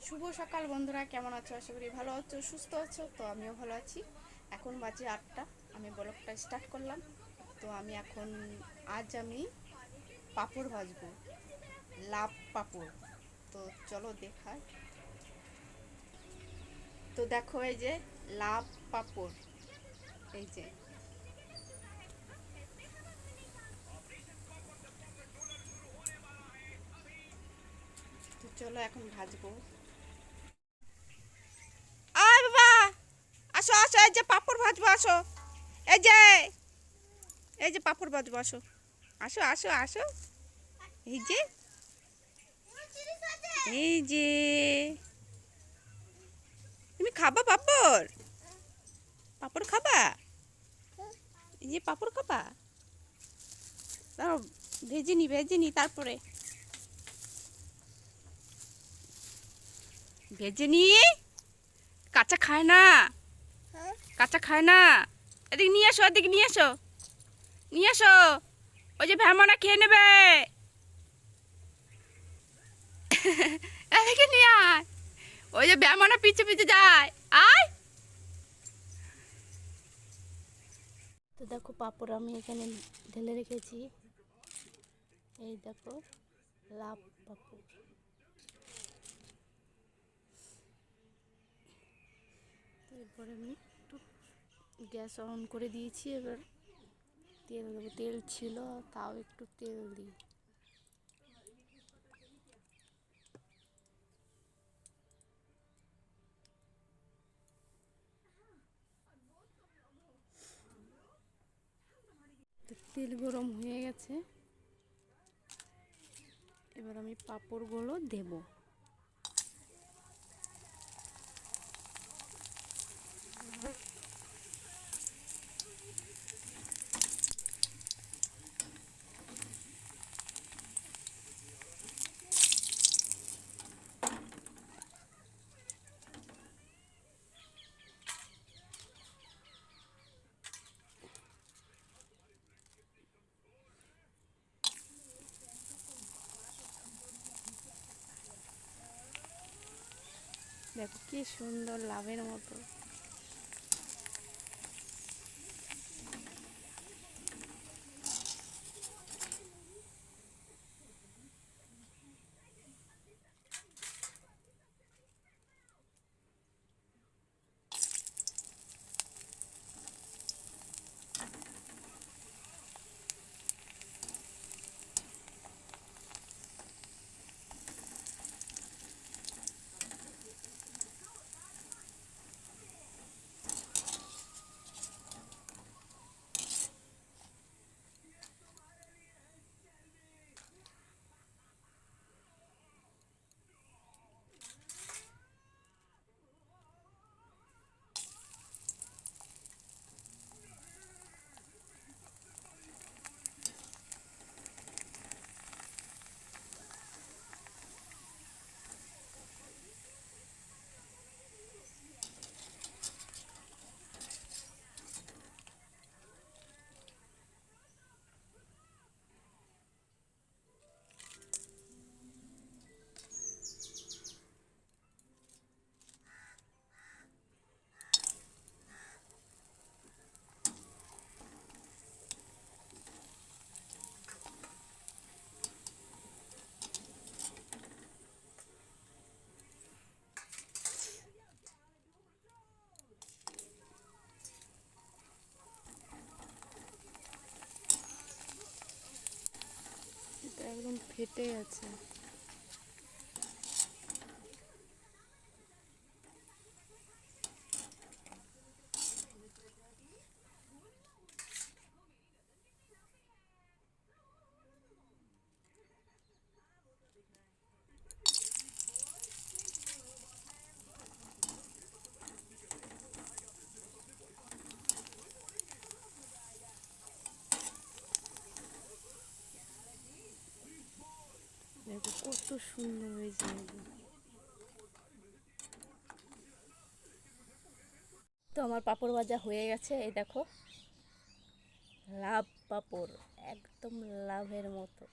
শুভ সকাল বন্ধুরা, কেমন আছো? আশা করি ভালো আছো, সুস্থ আছো। তো আমিও ভালো আছি। এখন বাজে 8টা। আমি ব্লগটা স্টার্ট করলাম। তো আজ আমি পাঁপড় ভাজবো, লাভ পাঁপড়। তো চলো দেখাই। তো দেখো, এই যে লাভ পাঁপড়, এই যে। তো চলো এখন ভাজবো। আয় বাবা, আসো আসো, এই যে পাঁপড় ভাজবো, আসো। এই যে এই যে পাঁপড় ভাজবো, আসো আসো আসো আসো। এই যে এই যে তুমি খাবা পাঁপড়? পাঁপড় খাবা? এই যে পাঁপড় খাবা? দাঁড়াও, ভেজে নি তারপরে। ভেজে নি, কাঁচা খায় না। কাঁচা খায় না। এদিকে নিয়ে এসো, এদিকে নিয়ে এসো, নিয়ে এসো। ওই যে ভ্যামনা খেয়ে নেবে। এদিকে নিয়ে আয়। ওই যে ভ্যামনা পিছে পিছে যায়। আয়। তো দেখো, পাঁপড় আমি এখানে ঢেলে রেখেছি। এই দেখো, লাভ পাঁপড়। এরপরে আমি একটু গ্যাস অন করে দিয়েছি। এবার তেল দেবো। তেল ছিল, তাও একটু তেল দিই। তো তেল গরম হয়ে গেছে। এবার আমি পাঁপড়গুলো দেবো। দেখো কি সুন্দর লাভের মতো। এটা একদম ফেটে আছে। দেখো কত সুন্দর হয়েছে। তো আমার পাঁপড় ভাজা হয়ে গেছে। এই দেখো, লাভ পাঁপড়, একদম লাভের মতো।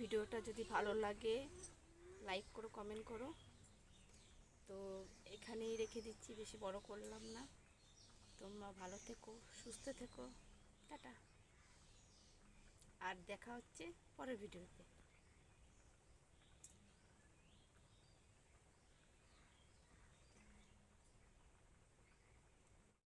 ভিডিওটা যদি ভালো লাগে লাইক করো, কমেন্ট করো। তো এখানেই রেখে দিচ্ছি, বেশি বড় করলাম না। তোমরা ভালো থেকো, সুস্থ থেকো, টাটা। আর দেখা হচ্ছে পরের ভিডিওতে।